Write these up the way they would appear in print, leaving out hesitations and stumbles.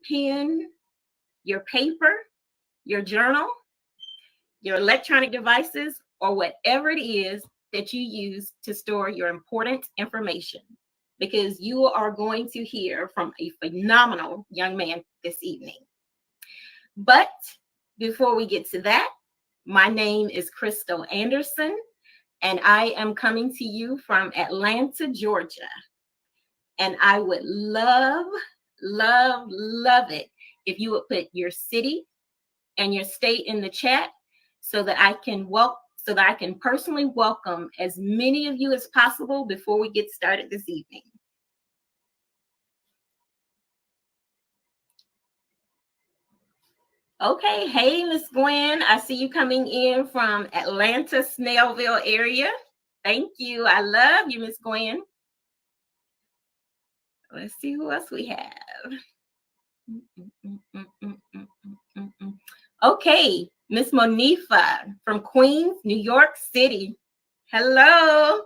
pen, your paper, your journal, your electronic devices, or whatever it is that you use to store your important information, because you are going to hear from a phenomenal young man this evening. But before we get to that, my name is Crystal Anderson, and I am coming to you from Atlanta, Georgia. And I would love, love, love it if you would put your city and your state in the chat so that I can personally welcome as many of you as possible before we get started this evening. Okay, hey, Miss Gwen, I see you coming in from Atlanta, Snellville area. Thank you. I love you, Miss Gwen. Let's see who else we have. Okay, Miss Monifa from Queens, New York City. Hello.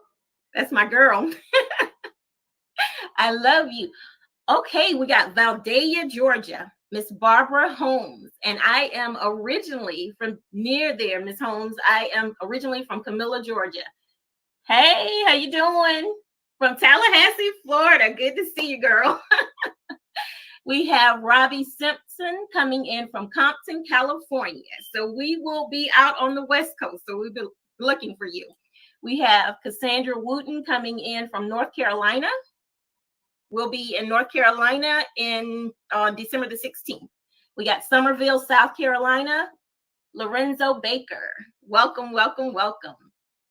That's my girl. I love you. Okay, we got Valdeia, Georgia, Miss Barbara Holmes, and I am originally from near there, Miss Holmes. I am originally from Camilla, Georgia. Hey, how you doing? From Tallahassee, Florida. Good to see you, girl. We have Robbie Simpson coming in from Compton, California. So we will be out on the West Coast, so we'll be looking for you. We have Cassandra Wooten coming in from North Carolina. We'll be in North Carolina on December the 16th. We got Somerville, South Carolina. Lorenzo Baker. Welcome, welcome, welcome.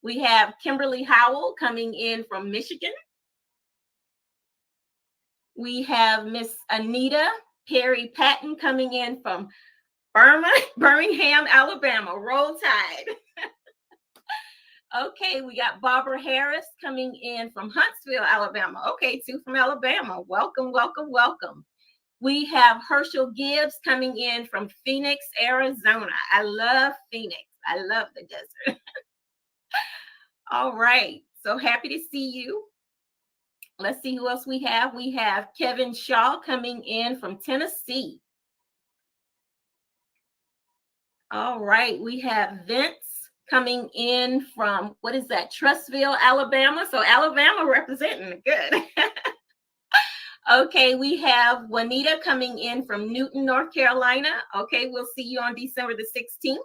We have Kimberly Howell coming in from Michigan. We have Miss Anita Perry Patton coming in from Birmingham, Alabama. Roll Tide. Okay, we got Barbara Harris coming in from Huntsville, Alabama. Okay, two from Alabama. Welcome, welcome, welcome. We have Herschel Gibbs coming in from Phoenix, Arizona. I love Phoenix. I love the desert. All right, so happy to see you. Let's see who else we have. We have Kevin Shaw coming in from Tennessee. All right, we have Vince coming in from, what is that, Trustville, Alabama. So Alabama representing, good. Okay, we have Juanita coming in from Newton, North Carolina. Okay, we'll see you on December the 16th.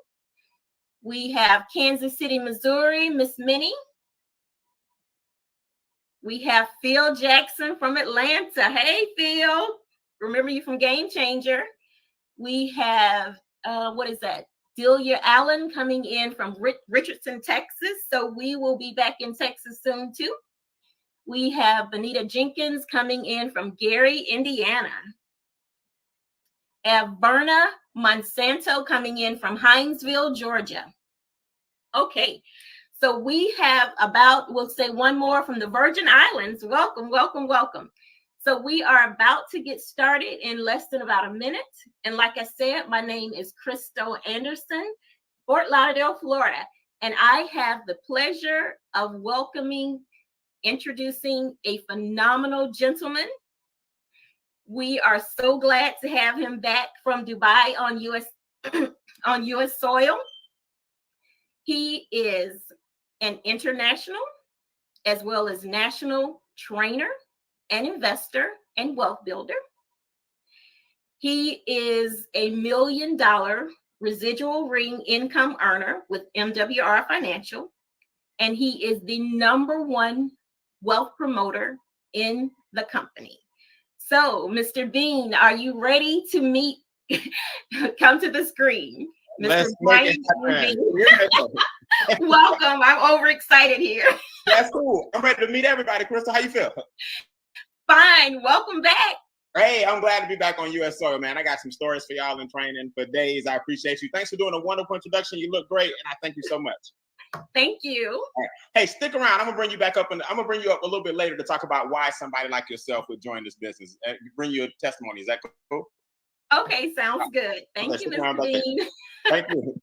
We have Kansas City, Missouri, Miss Minnie. We have Phil Jackson from Atlanta. Hey, Phil. Remember you from Game Changer. We have, what is that? Delia Allen coming in from Richardson, Texas. So we will be back in Texas soon too. We have Benita Jenkins coming in from Gary, Indiana. Have Berna Monsanto coming in from Hinesville, Georgia. Okay, so we have we'll say one more from the Virgin Islands. Welcome, welcome, welcome. So we are about to get started in less than about a minute. And like I said, my name is Crystal Anderson, Fort Lauderdale, Florida. And I have the pleasure of introducing a phenomenal gentleman. We are so glad to have him back from Dubai on US soil. He is an international as well as national trainer and investor and wealth builder. He is a $1 million residual ring income earner with MWR Financial, and he is the #1 wealth promoter in the company. So, Mr. Beane, are you ready to meet? Come to the screen. Mr. Brian Beane. Welcome. I'm overexcited here. That's cool. I'm ready to meet everybody. Crystal, how you feel? Fine. Welcome back. Hey, I'm glad to be back on US soil, man. I got some stories for y'all in training for days. I appreciate you. Thanks for doing a wonderful introduction. You look great, and I thank you so much. Thank you. Right. Hey, stick around. I'm gonna bring you back up, and I'm gonna bring you up a little bit later to talk about why somebody like yourself would join this business. Bring you a testimony. Is that cool? Okay, sounds good. Thank you, Mr. Beane. Thank you.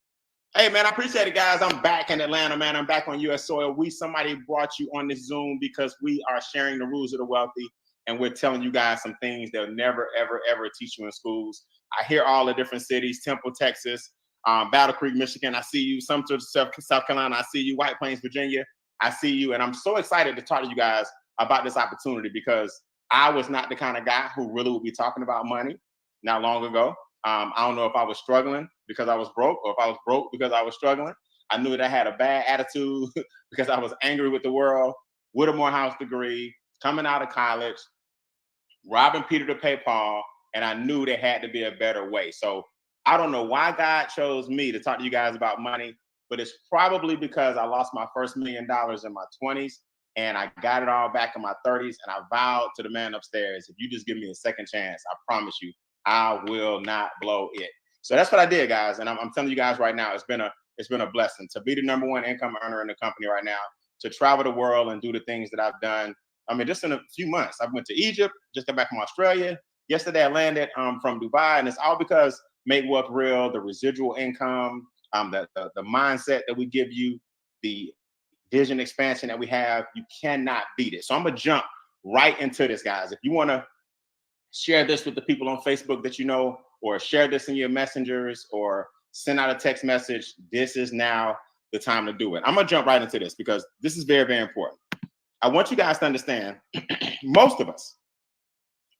Hey, man, I appreciate it, guys. I'm back in Atlanta, man. I'm back on US soil. Somebody brought you on this Zoom because we are sharing the rules of the wealthy. and we're telling you guys some things they'll never, ever, ever teach you in schools. I hear all the different cities: Temple, Texas, Battle Creek, Michigan. I see you. Sumter, South Carolina. I see you. White Plains, Virginia. I see you. And I'm so excited to talk to you guys about this opportunity, because I was not the kind of guy who really would be talking about money not long ago. I don't know if I was struggling because I was broke, or if I was broke because I was struggling. I knew that I had a bad attitude because I was angry with the world, with a Morehouse degree, coming out of college, robbing Peter to pay Paul, and I knew there had to be a better way. So I don't know why God chose me to talk to you guys about money, but it's probably because I lost my first $1 million in my 20s, and I got it all back in my 30s, and I vowed to the man upstairs, if you just give me a second chance, I promise you, I will not blow it. So that's what I did, guys. And I'm telling you guys right now, it's been a blessing to be the #1 income earner in the company right now, to travel the world and do the things that I've done. I mean, just in a few months, I went to Egypt, just got back from Australia. Yesterday, I landed from Dubai, and it's all because Make Wealth Real, the residual income, the mindset that we give you, the vision expansion that we have. You cannot beat it. So I'm gonna jump right into this, guys. If you want to share this with the people on Facebook that you know, or share this in your messengers, or send out a text message, this is now the time to do it. I'm gonna jump right into this because this is very, very important. I want you guys to understand, most of us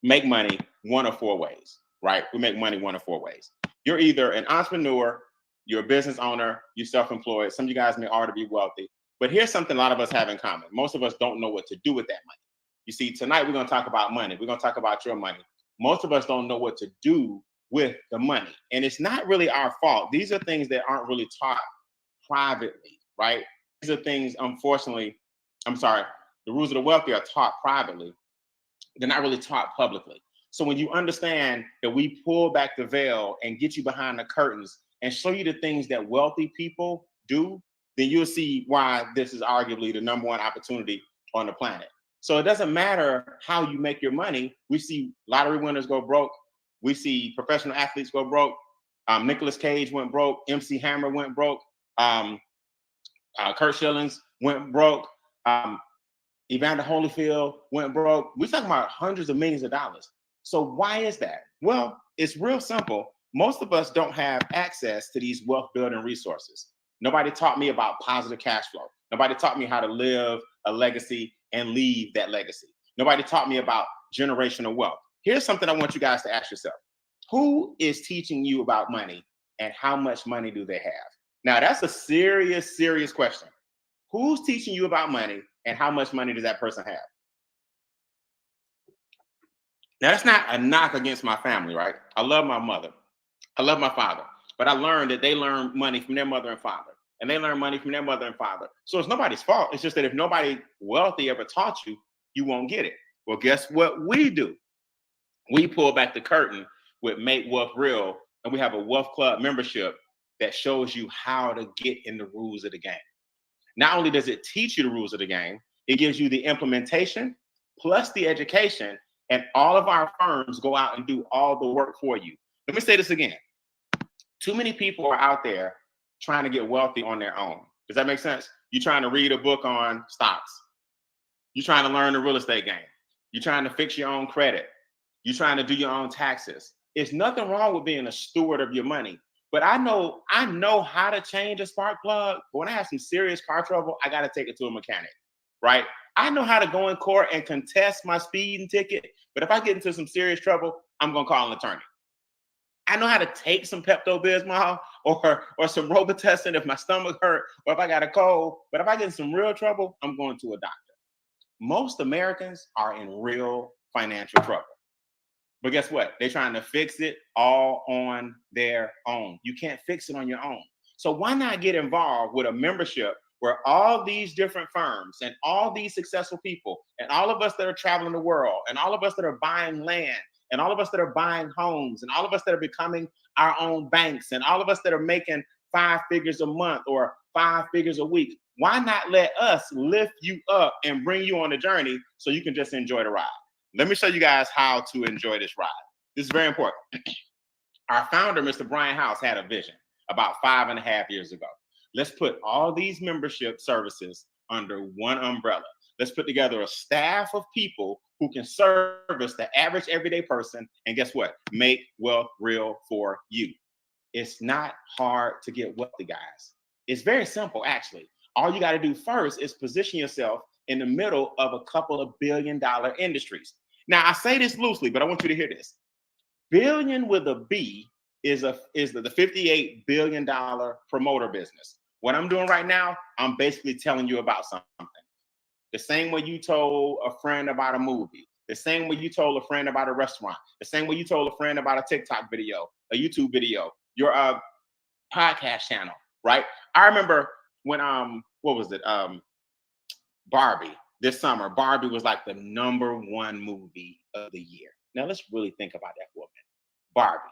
make money one of four ways, right? We make money one of four ways. You're either an entrepreneur, you're a business owner, you're self-employed. Some of you guys may already be wealthy, but here's something a lot of us have in common. Most of us don't know what to do with that money. You see, tonight we're going to talk about money. We're going to talk about your money. Most of us don't know what to do with the money. And it's not really our fault. These are things that aren't really taught privately, right? These are things, unfortunately, the rules of the wealthy are taught privately. They're not really taught publicly. So when you understand that we pull back the veil and get you behind the curtains and show you the things that wealthy people do, then you'll see why this is arguably the #1 opportunity on the planet. So it doesn't matter how you make your money. We see lottery winners go broke. We see professional athletes go broke. Nicolas Cage went broke. MC Hammer went broke. Kurt Schillings went broke. Evander Holyfield went broke. We're talking about hundreds of millions of dollars. So why is that? Well, it's real simple. Most of us don't have access to these wealth building resources. Nobody taught me about positive cash flow. Nobody taught me how to live a legacy and leave that legacy. Nobody taught me about generational wealth. Here's something I want you guys to ask yourself. Who is teaching you about money, and how much money do they have? Now, that's a serious, serious question. Who's teaching you about money, and how much money does that person have? Now, that's not a knock against my family, right? I love my mother. I love my father. But I learned that they learn money from their mother and father. And they learn money from their mother and father. So it's nobody's fault. It's just that if nobody wealthy ever taught you, you won't get it. Well, guess what we do? We pull back the curtain with Make Wealth Real, and we have a Wealth Club membership that shows you how to get in the rules of the game. Not only does it teach you the rules of the game, it gives you the implementation plus the education, and all of our firms go out and do all the work for you. Let me say this again. Too many people are out there trying to get wealthy on their own. Does that make sense? You're trying to read a book on stocks. You're trying to learn the real estate game. You're trying to fix your own credit. You're trying to do your own taxes. There's nothing wrong with being a steward of your money. But I know how to change a spark plug. But when I have some serious car trouble, I got to take it to a mechanic, right? I know how to go in court and contest my speeding ticket. But if I get into some serious trouble, I'm going to call an attorney. I know how to take some Pepto-Bismol or some Robitussin if my stomach hurt or if I got a cold. But if I get in some real trouble, I'm going to a doctor. Most Americans are in real financial trouble. But guess what? They're trying to fix it all on their own. You can't fix it on your own. So why not get involved with a membership where all these different firms and all these successful people and all of us that are traveling the world and all of us that are buying land and all of us that are buying homes and all of us that are becoming our own banks and all of us that are making 5 figures a month or 5 figures a week, why not let us lift you up and bring you on a journey so you can just enjoy the ride? Let me show you guys how to enjoy this ride. This is very important. Our founder, Mr. Brian House, had a vision about 5.5 years ago. Let's put all these membership services under one umbrella. Let's put together a staff of people who can service the average everyday person. And guess what? Make wealth real for you. It's not hard to get wealthy, guys. It's very simple, actually. All you got to do first is position yourself in the middle of a couple of billion-dollar industries. Now, I say this loosely, but I want you to hear this. Billion with a B is the $58 billion promoter business. What I'm doing right now, I'm basically telling you about something. The same way you told a friend about a movie, the same way you told a friend about a restaurant, the same way you told a friend about a TikTok video, a YouTube video, your podcast channel, right? I remember when what was it? Barbie. This summer, Barbie was like the #1 movie of the year. Now let's really think about that for a minute. Barbie.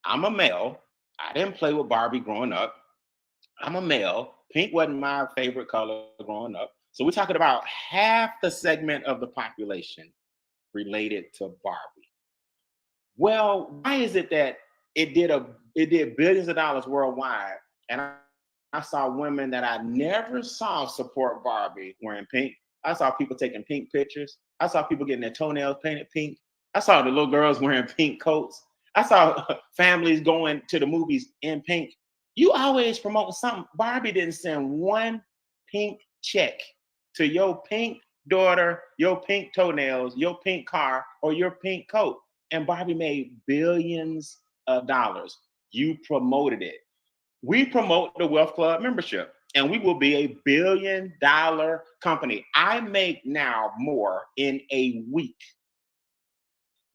I'm a male. I didn't play with Barbie growing up. I'm a male. Pink wasn't my favorite color growing up. So we're talking about half the segment of the population related to Barbie. Well, why is it that it did billions of dollars worldwide, and I saw women that I never saw support Barbie wearing pink? I saw people taking pink pictures. I saw people getting their toenails painted pink. I saw the little girls wearing pink coats. I saw families going to the movies in pink. You always promote something. Barbie didn't send one pink check to your pink daughter, your pink toenails, your pink car, or your pink coat. And Barbie made billions of dollars. You promoted it. We promote the Wealth Club membership, and we will be a $1 billion company. I make now more in a week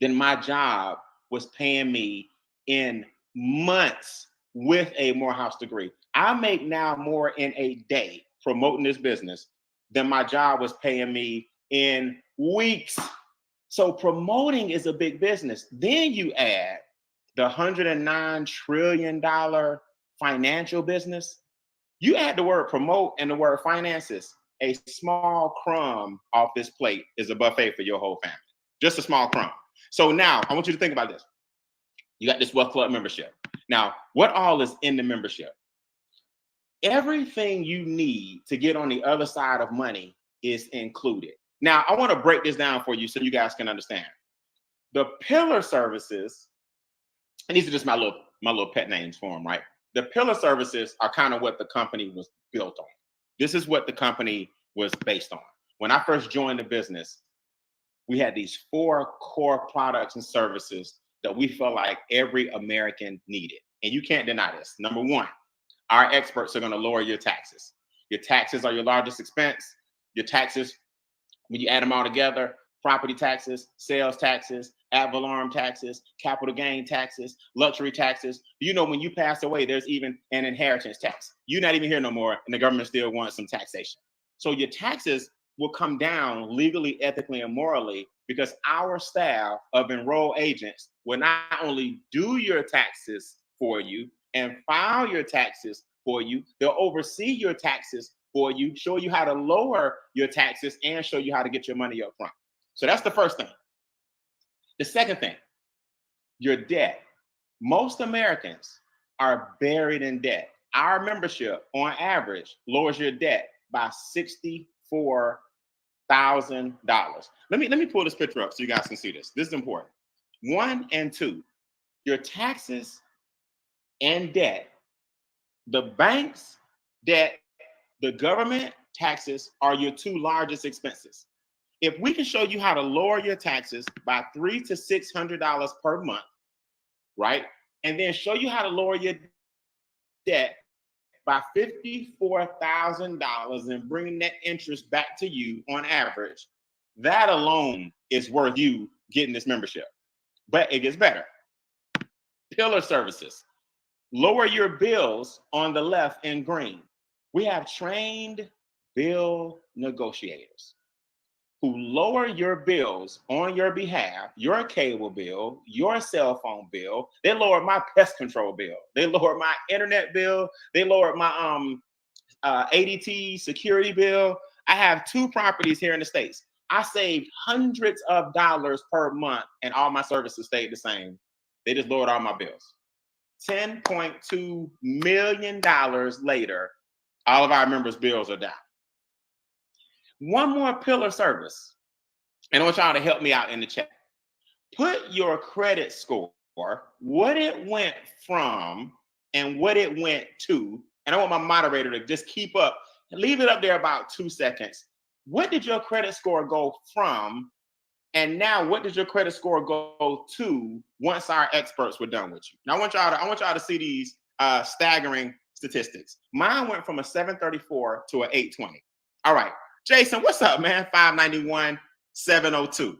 than my job was paying me in months with a Morehouse degree. I make now more in a day promoting this business than my job was paying me in weeks. So promoting is a big business. Then you add the $109 trillion financial business. You add the word promote and the word finances, a small crumb off this plate is a buffet for your whole family. Just a small crumb. So now I want you to think about this. You got this Wealth Club membership. Now, what all is in the membership? Everything you need to get on the other side of money is included. Now, I want to break this down for you so you guys can understand. The pillar services, and these are just my little pet names for them, right? The pillar services are kind of what the company was built on. This is what the company was based on. When I first joined the business, we had these 4 core products and services that we felt like every American needed. And you can't deny this. Number 1, our experts are going to lower your taxes. Your taxes are your largest expense. Your taxes, when you add them all together, property taxes, sales taxes, ad valorem taxes, capital gain taxes, luxury taxes. You know, when you pass away, there's even an inheritance tax. You're not even here no more, and the government still wants some taxation. So your taxes will come down legally, ethically, and morally because our staff of enrolled agents will not only do your taxes for you and file your taxes for you, they'll oversee your taxes for you, show you how to lower your taxes, and show you how to get your money up front. So that's the first thing. The second thing, your debt. Most Americans are buried in debt. Our membership, on average, lowers your debt by $64,000. Let me pull this picture up so you guys can see this. This is important. 1 and 2, your taxes and debt. The bank's debt, the government taxes are your 2 largest expenses. If we can show you how to lower your taxes by $300 to $600 per month, right? And then show you how to lower your debt by $54,000 and bring that interest back to you on average, that alone is worth you getting this membership. But it gets better. Pillar services. Lower your bills on the left in green. We have trained bill negotiators who lower your bills on your behalf, your cable bill, your cell phone bill. They lowered my pest control bill. They lowered my internet bill. They lowered my ADT security bill. I have 2 properties here in the States. I saved hundreds of dollars per month and all my services stayed the same. They just lowered all my bills. $10.2 million later, all of our members' bills are down. One more pillar service. And I want y'all to help me out in the chat. Put your credit score, what it went from and what it went to. And I want my moderator to just keep up, leave it up there about 2 seconds. What did your credit score go from? And now what did your credit score go to once our experts were done with you? Now I want y'all to see these staggering statistics. Mine went from a 734 to an 820. All right, Jason, what's up, man? 591, 702.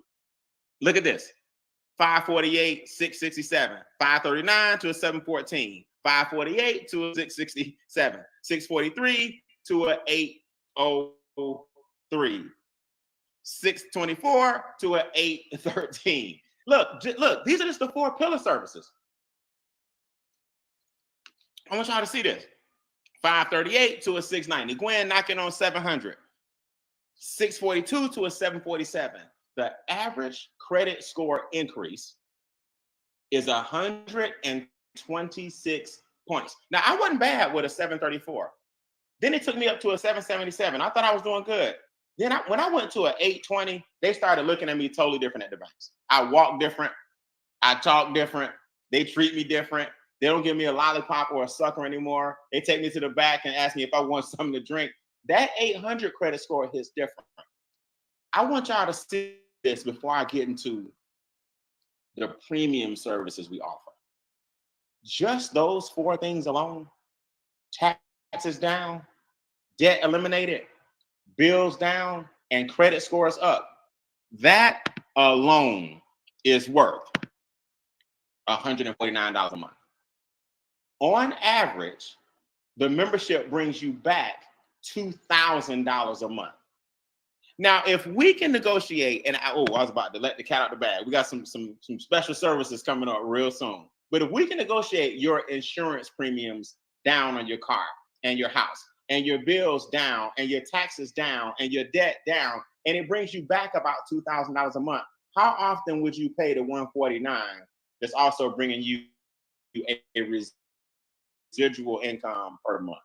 Look at this. 548, 667, 539 to a 714, 548 to a 667, 643 to a 803, 624 to a 813. Look, these are just the 4 pillar services. I want y'all to see this. 538 to a 690. Gwen knocking on 700. 642 to a 747. The average credit score increase is 126 points. Now, I wasn't bad with a 734. Then it took me up to a 777. I thought I was doing good. Then when I went to an 820, they started looking at me totally different at the banks. I walk different. I talk different. They treat me different. They don't give me a lollipop or a sucker anymore. They take me to the back and ask me if I want something to drink. That 800 credit score hits different. I want y'all to see this before I get into the premium services we offer. Just those 4 things alone, taxes down, debt eliminated, bills down, and credit scores up. That alone is worth $149 a month. On average, the membership brings you back $2,000 a month. Now, if we can negotiate, and I was about to let the cat out the bag. We got some special services coming up real soon. But if we can negotiate your insurance premiums down on your car and your house, and your bills down, and your taxes down, and your debt down, and it brings you back about $2,000 a month, how often would you pay the $149 that's also bringing you a residual income per month?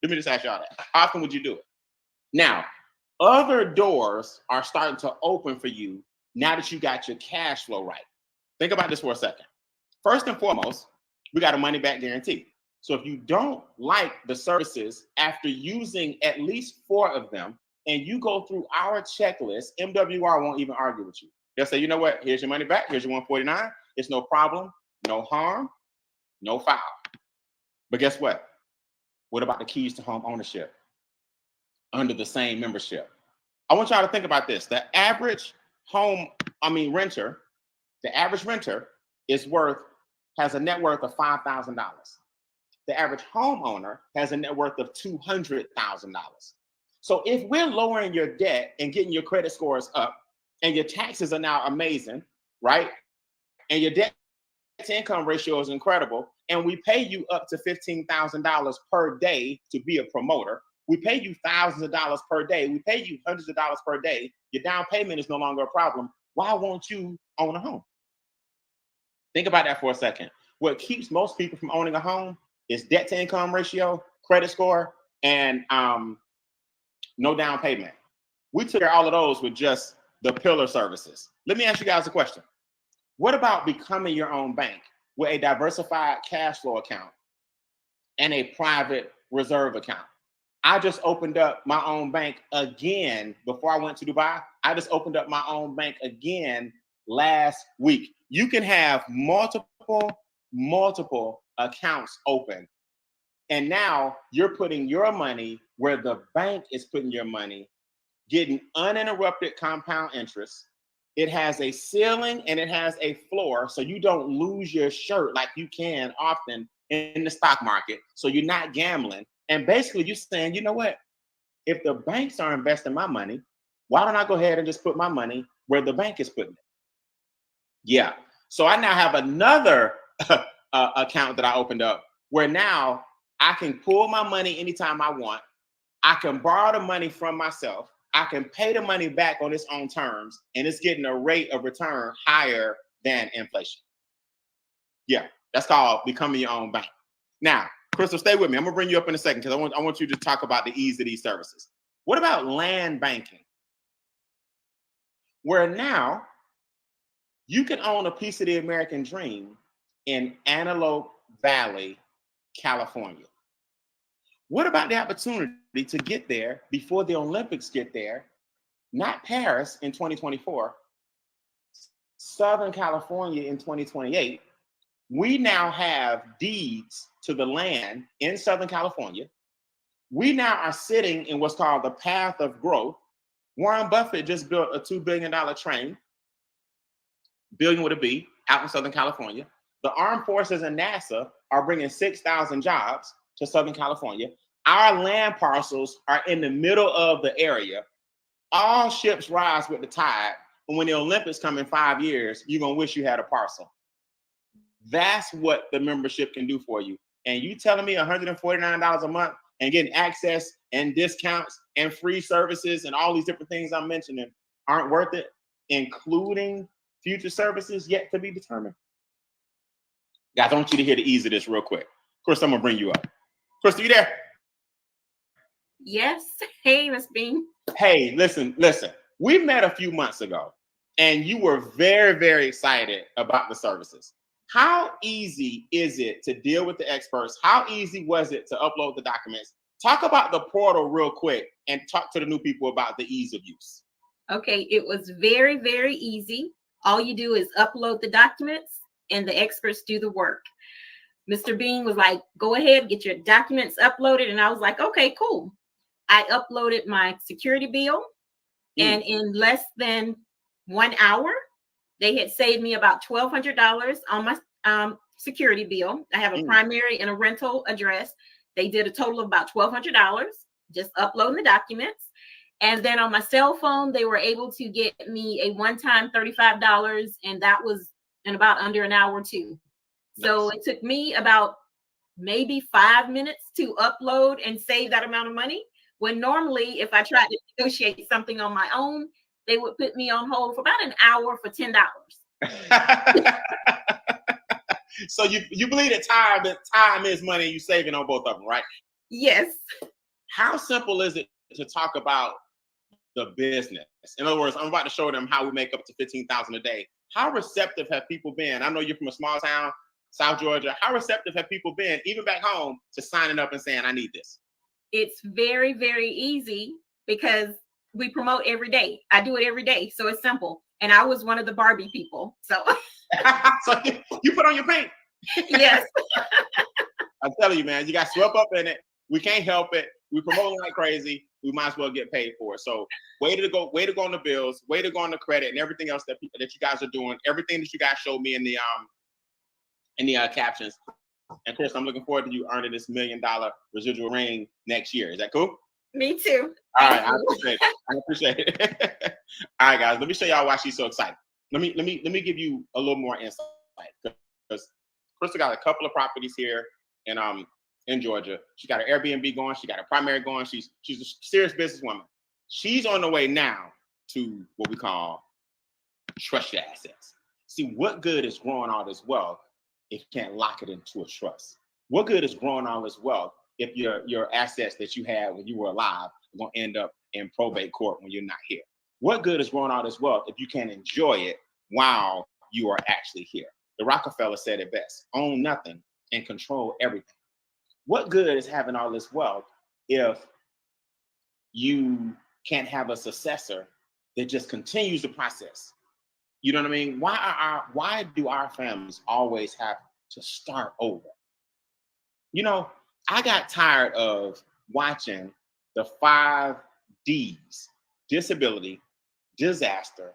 Let me just ask y'all that. How often would you do it? Now, other doors are starting to open for you now that you got your cash flow right. Think about this for a second. First and foremost, we got a money back guarantee. So if you don't like the services after using at least 4 of them, and you go through our checklist, MWR won't even argue with you. They'll say, you know what? Here's your money back. Here's your $149. It's no problem, no harm, no foul. But guess what? What about the keys to home ownership under the same membership? I want y'all to think about this. The average renter, the average renter has a net worth of $5,000. The average homeowner has a net worth of $200,000. So if we're lowering your debt and getting your credit scores up, and your taxes are now amazing, right? And your debt to income ratio is incredible, and we pay you up to $15,000 per day to be a promoter. We pay you thousands of dollars per day. We pay you hundreds of dollars per day. Your down payment is no longer a problem. Why won't you own a home? Think about that for a second. What keeps most people from owning a home is debt to income ratio, credit score, and no down payment. We took care of all of those with just the pillar services. Let me ask you guys a question. What about becoming your own bank with a diversified cash flow account and a private reserve account? I just opened up my own bank again before I went to Dubai. I just opened up my own bank again last week. You can have multiple accounts open. And now you're putting your money where the bank is putting your money, getting uninterrupted compound interest. It has a ceiling and it has a floor, so you don't lose your shirt like you can often in the stock market. So you're not gambling. And basically you're saying, you know what? If the banks are investing my money, why don't I go ahead and just put my money where the bank is putting it? Yeah. So I now have another account that I opened up where now I can pull my money anytime I want. I can borrow the money from myself. I can pay the money back on its own terms, and it's getting a rate of return higher than inflation. Yeah, that's called becoming your own bank. Now, Crystal, stay with me. I'm gonna bring you up in a second because I want you to talk about the ease of these services. What about land banking? Where now you can own a piece of the American dream in Antelope Valley, California. What about the opportunity to get there before the Olympics get there? Not Paris in 2024, Southern California in 2028. We now have deeds to the land in Southern California. We now are sitting in what's called the path of growth. Warren Buffett just built a $2 billion train, billion with a B, out in Southern California. The armed forces and NASA are bringing 6,000 jobs to Southern California. Our land parcels are in the middle of the area. All ships rise with the tide. And when the Olympics come in 5 years, you're going to wish you had a parcel. That's what the membership can do for you. And you telling me $149 a month and getting access and discounts and free services and all these different things I'm mentioning aren't worth it, including future services yet to be determined? Guys, I want you to hear the ease of this real quick. Of course, I'm going to bring you up. Crystal, you there? Yes. Hey, Miss Beane. Hey, listen. We met a few months ago, and you were very, very excited about the services. How easy is it to deal with the experts? How easy was it to upload the documents? Talk about the portal real quick and talk to the new people about the ease of use. Okay, it was very, very easy. All you do is upload the documents and the experts do the work. Mr. Beane was like, go ahead, get your documents uploaded. And I was like, okay, cool. I uploaded my security bill, and in less than 1 hour, they had saved me about $1,200 on my security bill. I have a primary and a rental address. They did a total of about $1,200 just uploading the documents. And then on my cell phone, they were able to get me a one-time $35, and that was in about under an hour too. So it took me about maybe 5 minutes to upload and save that amount of money. When normally, if I tried to negotiate something on my own, they would put me on hold for about an hour for $10. So you believe that time is money, and you saving on both of them, right? Yes. How simple is it to talk about the business? In other words, I'm about to show them how we make up to $15,000 a day. How receptive have people been? I know you're from a small town, South Georgia. How receptive have people been, even back home, to signing up and saying, I need this? It's very, very easy because we promote every day. I do it every day. So it's simple. And I was one of the Barbie people. So, so you put on your paint. Yes. I'm telling you, man, you got swept up in it. We can't help it. We promote like crazy. We might as well get paid for it. So way to go on the bills, way to go on the credit and everything else that you guys are doing. Everything that you guys showed me in the captions. And Chris, I'm looking forward to you earning this $1 million residual ring next year. Is that cool? Me too. All right, I appreciate it. All right, guys, let me show y'all why she's so excited. Let me give you a little more insight, because Crystal got a couple of properties here in Georgia. She got her Airbnb going. She got her primary going. She's a serious businesswoman. She's on the way now to what we call trust your assets. See, what good is growing all this wealth if you can't lock it into a trust? What good is growing all this wealth if your assets that you had when you were alive are going to end up in probate court when you're not here? What good is growing all this wealth if you can't enjoy it while you are actually here? The Rockefeller said it best: own nothing and control everything. What good is having all this wealth if you can't have a successor that just continues the process? You know what I mean? Why do our families always have to start over? You know, I got tired of watching the 5 Ds: disability, disaster,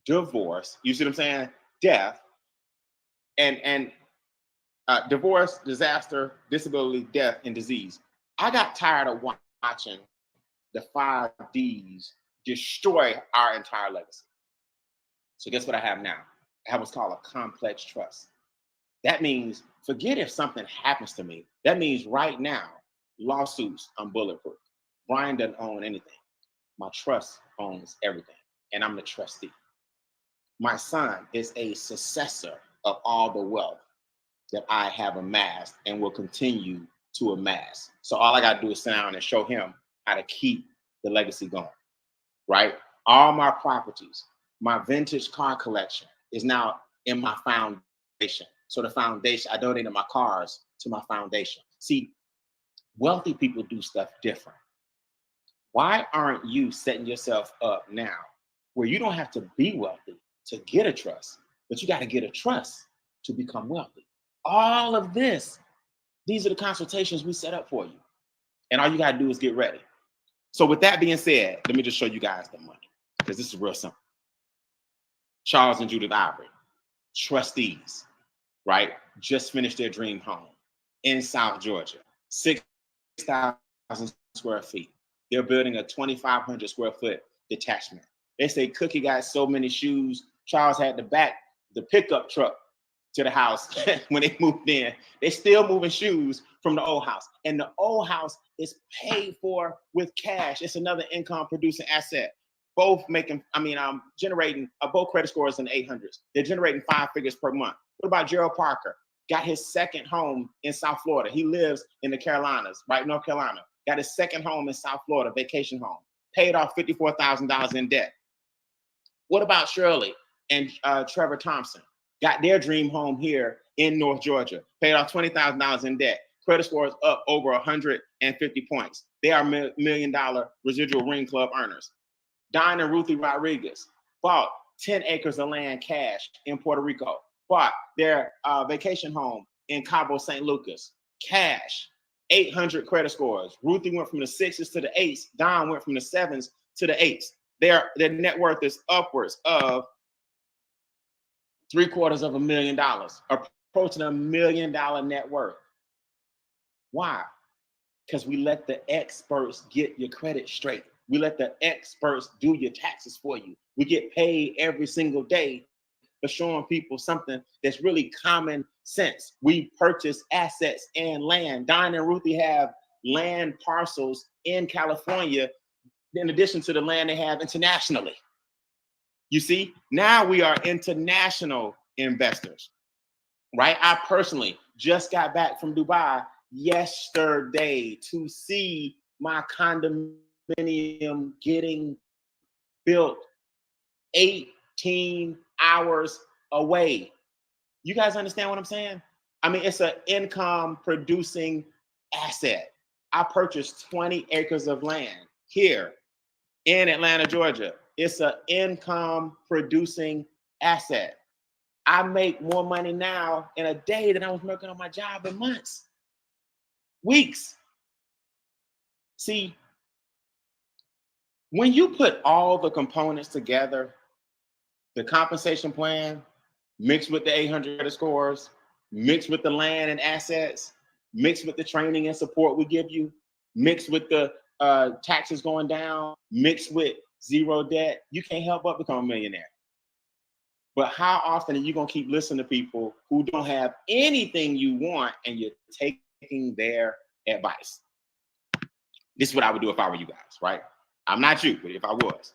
divorce. You see what I'm saying? Death, and divorce, disaster, disability, death, and disease. I got tired of watching the 5 Ds destroy our entire legacy. So guess what I have now? I have what's called a complex trust. That means forget if something happens to me. That means right now, lawsuits, I'm bulletproof. Brian doesn't own anything. My trust owns everything, and I'm the trustee. My son is a successor of all the wealth that I have amassed and will continue to amass. So all I got to do is sit down and show him how to keep the legacy going, right? All my properties, my vintage car collection is now in my foundation. So the foundation, I donated my cars to my foundation. See, wealthy people do stuff different. Why aren't you setting yourself up now where you don't have to be wealthy to get a trust, but you got to get a trust to become wealthy? All of this, these are the consultations we set up for you. And all you got to do is get ready. So with that being said, let me just show you guys the money, because this is real simple. Charles and Judith Ivory, trustees, right? Just finished their dream home in South Georgia, 6,000 square feet. They're building a 2,500 square foot detachment. They say Cookie got so many shoes, Charles had to back the pickup truck to the house when they moved in. They're still moving shoes from the old house. And the old house is paid for with cash. It's another income producing asset. Both generating both credit scores in the 800s. They're generating 5 figures per month. What about Gerald Parker? Got his second home in South Florida. He lives in the Carolinas, right? North Carolina. Got his second home in South Florida, vacation home. Paid off $54,000 in debt. What about Shirley and Trevor Thompson? Got their dream home here in North Georgia. Paid off $20,000 in debt. Credit scores up over 150 points. They are $1 million residual ring club earners. Don and Ruthie Rodriguez bought 10 acres of land cash in Puerto Rico. Bought their vacation home in Cabo San Lucas. Cash, 800 credit scores. Ruthie went from the 6s to the 8s. Don went from the 7s to the 8s. Their net worth is upwards of $750,000, approaching $1 million net worth. Why? Because we let the experts get your credit straight. We let the experts do your taxes for you. We get paid every single day for showing people something that's really common sense. We purchase assets and land. Don and Ruthie have land parcels in California in addition to the land they have internationally. You see, now we are international investors, right? I personally just got back from Dubai yesterday to see my condominium getting built 18 hours away. You guys understand what I'm saying? I mean, it's an income producing asset. I purchased 20 acres of land here in Atlanta, Georgia. It's an income producing asset. I make more money now in a day than I was working on my job in months, weeks. See, when you put all the components together, the compensation plan mixed with the 800 scores, mixed with the land and assets, mixed with the training and support we give you, mixed with the taxes going down, mixed with zero debt, you can't help but become a millionaire. But how often are you going to keep listening to people who don't have anything you want and you're taking their advice? This is what I would do if I were you guys, right? I'm not you, but if I was,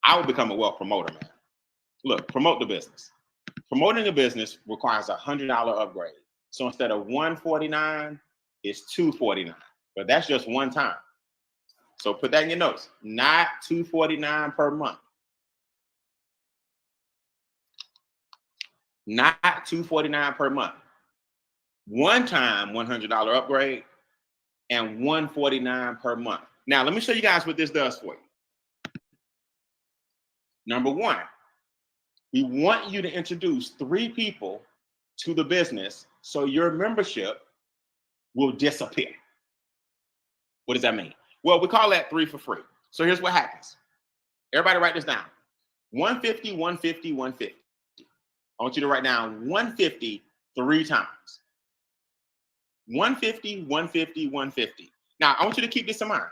I would become a wealth promoter, man. Look, promote the business. Promoting a business requires a $100 upgrade. So instead of $149, it's $249. But that's just one time. So put that in your notes. Not $249 per month. Not $249 per month. One time $100 upgrade and $149 per month. Now let me show you guys what this does for you. Number one, we want you to introduce 3 people to the business so your membership will disappear. What does that mean? Well, we call that 3 for free. So here's what happens. Everybody write this down. 150, 150, 150. I want you to write down 150 3 times. 150, 150, 150. Now, I want you to keep this in mind.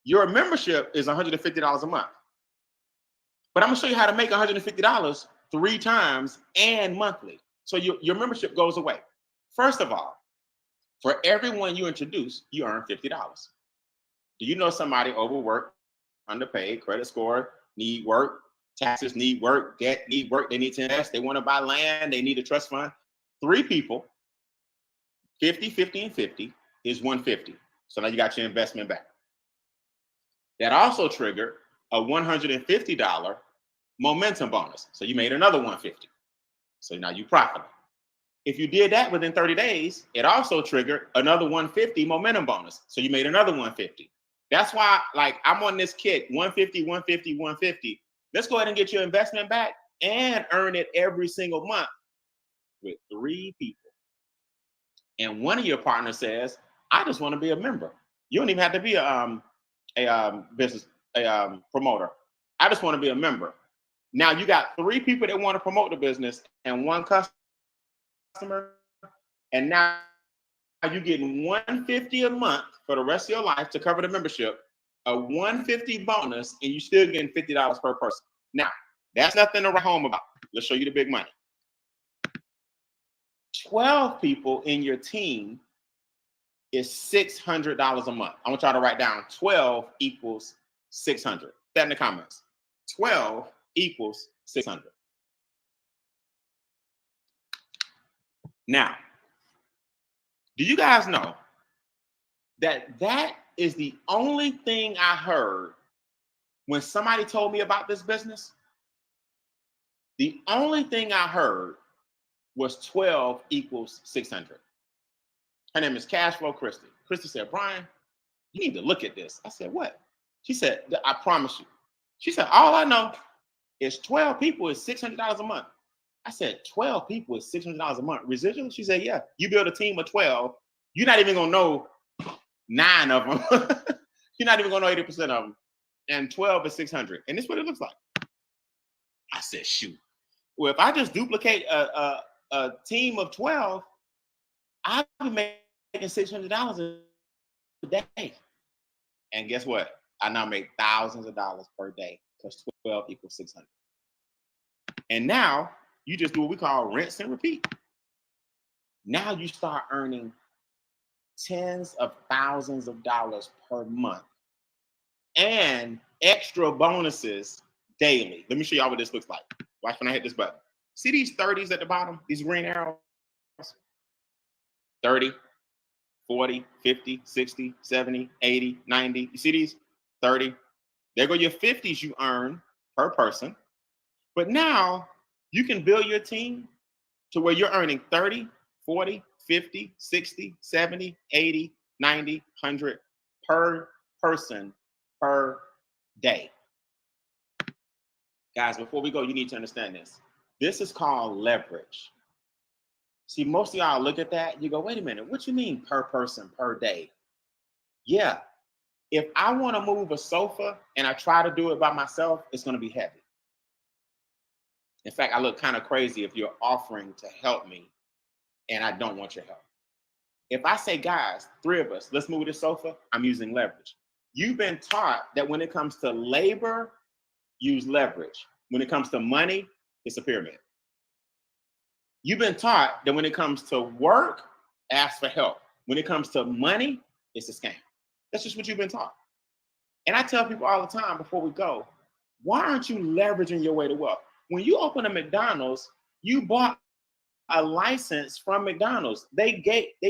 Your membership is $150 a month. But I'm going to show you how to make $150 3 times and monthly. So your membership goes away. First of all, for everyone you introduce, you earn $50. Do you know somebody overworked, underpaid, credit score, need work, taxes need work, debt need work, they need to invest, they want to buy land, they need a trust fund? 3 people 50, 50, and 50 is 150. So now you got your investment back. That also triggered a $150 momentum bonus. So you made another 150. So now you profited. If you did that within 30 days, it also triggered another 150 momentum bonus. So you made another 150. That's why, like, I'm on this kick, 150, 150, 150. Let's go ahead and get your investment back and earn it every single month with 3 people. And one of your partners says, I just want to be a member. You don't even have to be a business promoter. I just want to be a member. Now you got 3 people that want to promote the business and 1 customer, and now you're getting $150 a month for the rest of your life to cover the membership, a $150 bonus, and you're still getting $50 per person. Now, that's nothing to write home about. Let's show you the big money. 12 people in your team is $600 a month. I want y'all to write down 12 equals 600. That in the comments. 12 equals 600. Now, do you guys know that that is the only thing I heard when somebody told me about this business? The only thing I heard was 12 equals 600. Her name is Cashflow Christy. Christy said, Brian, you need to look at this. I said, what? She said, I promise you. She said, all I know is 12 people is $600 a month. I said, 12 people is $600 a month. Residual? She said, yeah. You build a team of 12. You're not even going to know 9 of them. You're not even going to know 80% of them. And 12 is 600. And this is what it looks like. I said, shoot. Well, if I just duplicate a team of 12, I'll be making $600 a day. And guess what? I now make thousands of dollars per day because 12 equals 600. And now you just do what we call rinse and repeat. Now you start earning tens of thousands of dollars per month and extra bonuses daily. Let me show y'all what this looks like. Watch when I hit this button. See these 30s at the bottom? These green arrows? 30, 40, 50, 60, 70, 80, 90. You see these? 30. There go your 50s you earn per person. But now you can build your team to where you're earning 30, 40, 50, 60, 70, 80, 90, 100 per person per day. Guys, before we go, you need to understand this. This is called leverage. See, most of y'all look at that, you go, wait a minute, what you mean per person per day? Yeah, if I want to move a sofa and I try to do it by myself, it's going to be heavy. In fact, I look kind of crazy if you're offering to help me and I don't want your help. If I say, guys, 3 of us, let's move this sofa, I'm using leverage. You've been taught that when it comes to labor, use leverage. When it comes to money, it's a pyramid. You've been taught that when it comes to work, ask for help. When it comes to money, it's a scam. That's just what you've been taught. And I tell people all the time before we go, why aren't you leveraging your way to wealth? When you open a McDonald's, you bought a license from McDonald's. They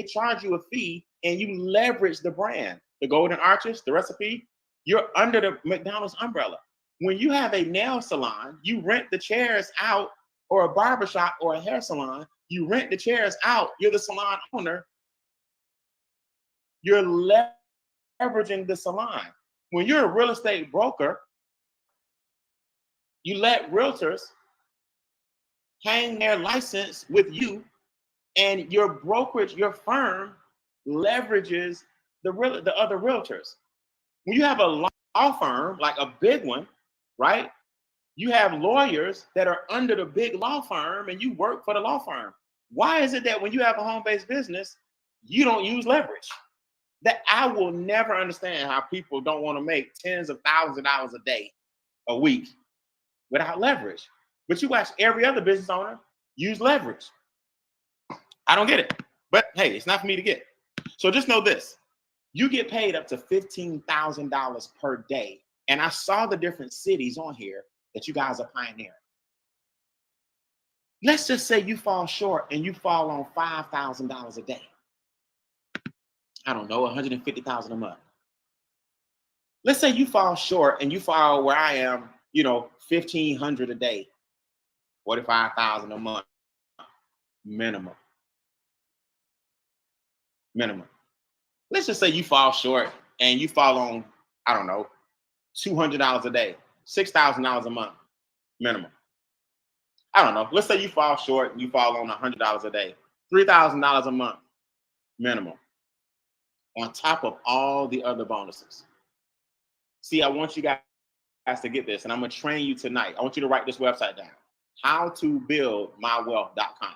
charge you a fee and you leverage the brand. The golden arches, the recipe, you're under the McDonald's umbrella. When you have a nail salon, you rent the chairs out, or a barbershop or a hair salon, you rent the chairs out, you're the salon owner, you're leveraging the salon. When you're a real estate broker, you let realtors hang their license with you, and your brokerage, your firm leverages the other realtors. When you have a law firm, like a big one, right? You have lawyers that are under the big law firm and you work for the law firm. Why is it that when you have a home-based business, you don't use leverage? That I will never understand how people don't want to make tens of thousands of dollars a day, a week without leverage. But you watch every other business owner use leverage. I don't get it. But hey, it's not for me to get. So just know this. You get paid up to $15,000 per day. And I saw the different cities on here that you guys are pioneering. Let's just say you fall short and you fall on $5,000 a day. I don't know, 150,000 a month. Let's say you fall short and you fall where I am, 1,500 a day, 45,000 a month, minimum. Minimum. Let's just say you fall short and you fall on, I don't know, $200 a day, $6,000 a month, minimum. I don't know. Let's say you fall short and you fall on $100 a day, $3,000 a month, minimum, on top of all the other bonuses. See, I want you guys to get this, and I'm going to train you tonight. I want you to write this website down, howtobuildmywealth.com.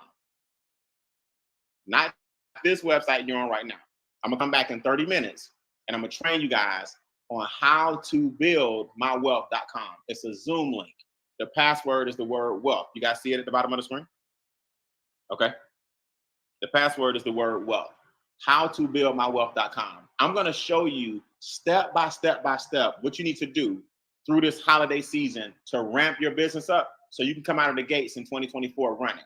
Not this website you're on right now. I'm going to come back in 30 minutes, and I'm going to train you guys on howtobuildmywealth.com. It's a Zoom link. The password is the word wealth. You guys see it at the bottom of the screen? Okay. The password is the word wealth. Howtobuildmywealth.com. I'm going to show you step by step what you need to do through this holiday season to ramp your business up so you can come out of the gates in 2024 running.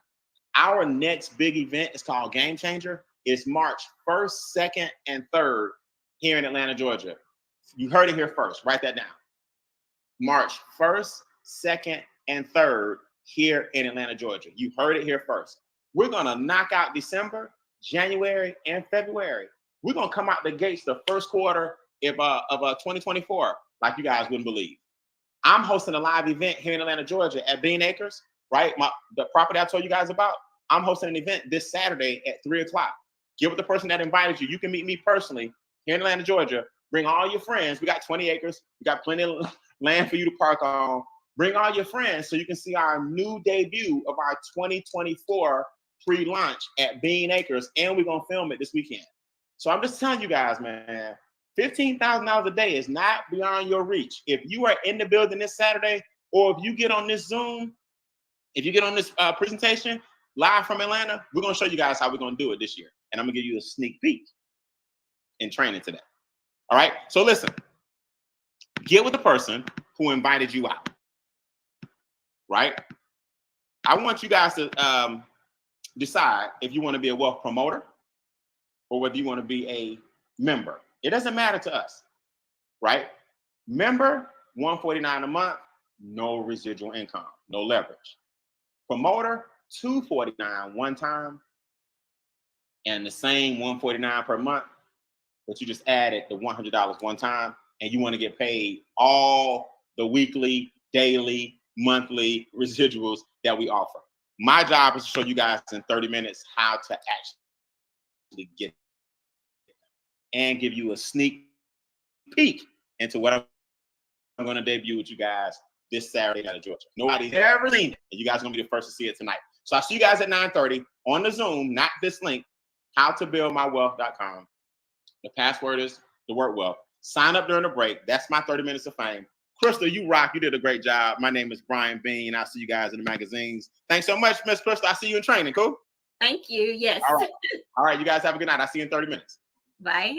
Our next big event is called Game Changer. It's March 1st, 2nd, and 3rd here in Atlanta, Georgia. You heard it here first. Write that down. March 1st, 2nd, and 3rd here in Atlanta, Georgia. You heard it here first. We're going to knock out December, January, and February. We're going to come out the gates the first quarter of 2024 like you guys wouldn't believe. I'm hosting a live event here in Atlanta, Georgia at Beane Acres, right? The property I told you guys about. I'm hosting an event this Saturday at 3 o'clock. Get with the person that invited you. You can meet me personally here in Atlanta, Georgia. Bring all your friends. We got 20 acres. We got plenty of land for you to park on. Bring all your friends so you can see our new debut of our 2024 pre-launch at Beane Acres, and we're going to film it this weekend. So I'm just telling you guys, man, $15,000 a day is not beyond your reach. If you are in the building this Saturday, or if you get on this Zoom, if you get on this presentation live from Atlanta, we're going to show you guys how we're going to do it this year. And I'm going to give you a sneak peek in training today. All right? So listen, get with the person who invited you out, right? I want you guys to decide if you want to be a wealth promoter or whether you want to be a member. It doesn't matter to us, right? Member, $149 a month, no residual income, no leverage. Promoter, $249 one time, and the same $149 per month, but you just added the $100 one time, and you want to get paid all the weekly, daily, monthly residuals that we offer. My job is to show you guys in 30 minutes how to actually get it and give you a sneak peek into what I'm going to debut with you guys this Saturday out of Georgia. Nobody's ever seen it, and you guys are going to be the first to see it tonight. So I'll see you guys at 9:30 on the Zoom, not this link, howtobuildmywealth.com. The password is the word wealth. Sign up during the break. That's my 30 minutes of fame. Crystal, you rock. You did a great job. My name is Brian Beane. I'll see you guys in the magazines. Thanks so much, Miss Crystal. I'll see you in training. Cool? Thank you. Yes. All right. You guys have a good night. I'll see you in 30 minutes. Bye.